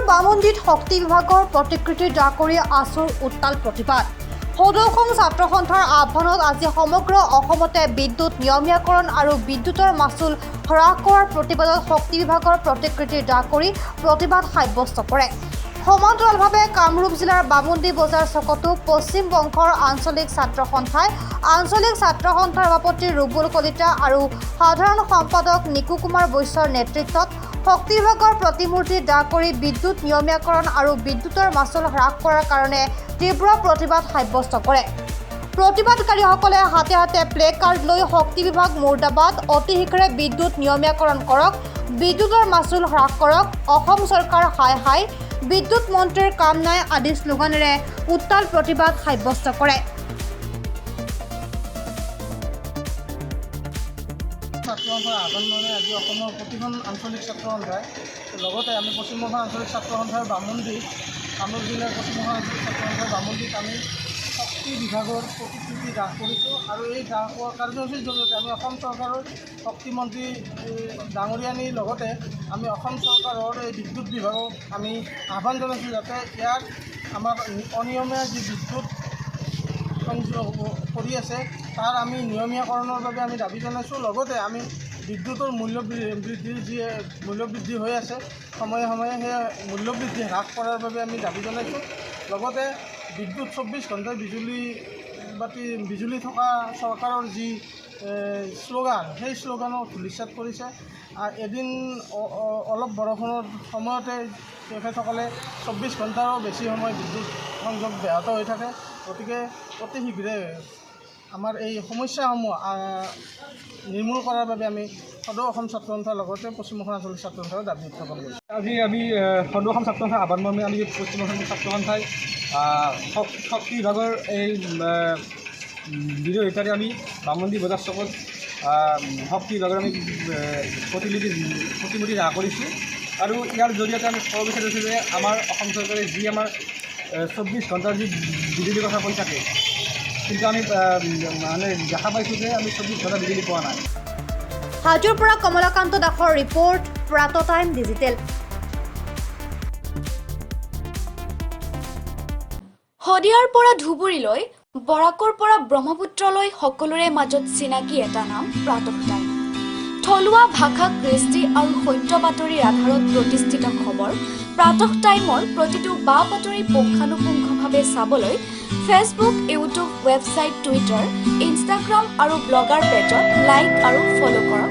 বামুন্দিত শক্তি বিভাগৰ প্ৰতিকৃতি দাহ কৰি আছুৰ উত্তাল প্ৰতিবাদ। সদৌ অসম ছাত্ৰ সন্থাৰ আহ্বানত আজি সমগ্ৰ অসমতে বিদ্যুৎ নিয়মীয়াকৰণ আৰু বিদ্যুতৰ মাচুল হ্ৰাস কৰাৰ প্ৰতিবাদত শক্তি বিভাগৰ প্ৰতিকৃতি দাহ কৰি প্ৰতিবাদ সাব্যস্ত কৰে। সমান্তৰালভাৱে কামৰূপ জিলাৰ বামুন্দি বজাৰ চকতো পশ্চিম বংগৰ আঞ্চলিক ছাত্ৰ সন্থাৰ সভাপতি ৰুবুল কলিতা আৰু সাধাৰণ সম্পাদক নিকু কুমাৰ বৈশ্যৰ নেতৃত্বত শক্তি বিভাগৰ প্ৰতিমূৰ্তি দাহ কৰি বিদ্যুৎ নিয়মীয়াকৰণ আৰু বিদ্যুতৰ মাচুল হ্ৰাস কৰাৰ কাৰণে তীব্ৰ প্ৰতিবাদ সাব্যস্ত কৰে। প্ৰতিবাদকাৰীসকলে হাতে হাতে প্লে কাৰ্ড লৈ শক্তি বিভাগ মুৰ্দাবাদ, অতি শীঘ্ৰে বিদ্যুৎ নিয়মীয়াকৰণ কৰক, বিদ্যুতৰ মাচুল হ্ৰাস কৰক, অসম চৰকাৰ হাই হাই, বিদ্যুৎ মন্ত্ৰীৰ কাম নাই আদি শ্লোগানেৰে উত্তাল প্ৰতিবাদ সাব্যস্ত কৰে। ছাত্ৰ সন্থাৰ আহ্বানে আজি অসমৰ প্ৰতিখন আঞ্চলিক ছাত্ৰ সন্থাই লগতে আমি পশ্চিমবংগ আঞ্চলিক ছাত্ৰ সন্থাৰ বামুন্দিত কামৰূপ জিলাৰ পশ্চিমবংগ আঞ্চলিক ছাত্ৰ সন্থাৰ বামুন্দিত আমি শক্তি বিভাগৰ প্ৰতিকৃতি দাহ কৰিছোঁ আৰু এই দাহ কাৰ্যসূচীৰ জৰিয়তে আমি অসম চৰকাৰৰ শক্তিমন্ত্ৰী ডাঙৰীয়ানীৰ লগতে আমি অসম চৰকাৰৰ এই বিদ্যুৎ বিভাগক আমি আহ্বান জনাইছোঁ যাতে ইয়াৰ আমাৰ অনিয়মীয়া যি বিদ্যুৎ কৰি আছে তাৰ আমি নিয়মীয়াকৰণৰ বাবে আমি দাবী জনাইছোঁ। লগতে আমি বিদ্যুতৰ মূল্যবৃদ্ধি হৈ আছে সময়ে সময়ে সেই মূল্যবৃদ্ধি হ্ৰাস কৰাৰ বাবে আমি দাবী জনাইছোঁ। লগতে বিদ্যুৎ 24 ঘণ্টাই বিজুলী থকা চৰকাৰৰ যি শ্লোগান সেই শ্লোগানক ধূলিসাৎ কৰিছে। এদিন অলপ বৰষুণৰ সময়তে তেখেতসকলে 24 ঘণ্টাৰো বেছি সময় বিদ্যুৎ সংযোগ ব্যাহত হৈ থাকে। গতিকে অতি শীঘ্ৰে আমাৰ এই সমস্যাসমূহ নিৰ্মূল কৰাৰ বাবে আমি সদৌ অসম ছাত্ৰ সন্থাৰ লগতে পশ্চিমবংগ আঞ্চলিক ছাত্ৰ সন্থাৰ দাবী উত্থাপন কৰিছোঁ। আজি আমি সদৌ অসম ছাত্ৰ সন্থাৰ আহ্বান মৰ্মে আমি পশ্চিমবংগ ছাত্ৰ সন্থাই শক্তি বিভাগৰ এই বিৰোধিতাৰে আমি বামুন্দি বজাৰ চকত শক্তি বিভাগৰ আমি প্ৰতিমূৰ্তি দাহ কৰিছোঁ আৰু ইয়াৰ জৰিয়তে আমি ক'ব বিচাৰিছোঁ যে আমাৰ অসম চৰকাৰে যি আমাৰ 24 ঘণ্টাৰ যি বিজুলীৰ কথা কৈ থাকে, কিন্তু আমি মানে দেখা পাইছোঁ যে আমি 24 ঘণ্টা বিজুলী পোৱা নাই। হাজোৰ পৰা কমলাকান্ত দাসৰ ৰিপৰ্ট, প্ৰাত টাইম ডিজিটেল। শদিয়াৰ পৰা ধুবুৰীলৈ, বৰাকৰ পৰা ব্ৰহ্মপুত্ৰলৈ সকলোৰে মাজত চিনাকি এটা নাম প্ৰাত টাইম। থলুৱা ভাষা, কৃষ্টি আৰু সত্য বাতৰিৰ আধাৰত প্ৰতিষ্ঠিত খবৰ প্ৰাত টাইমৰ প্ৰতিটো বা বাতৰি পুংখানুপুংখভাৱে চাবলৈ Facebook, YouTube, website, Twitter, Instagram আৰু ব্লগাৰ পেজত লাইক আৰু ফ'ল' কৰক।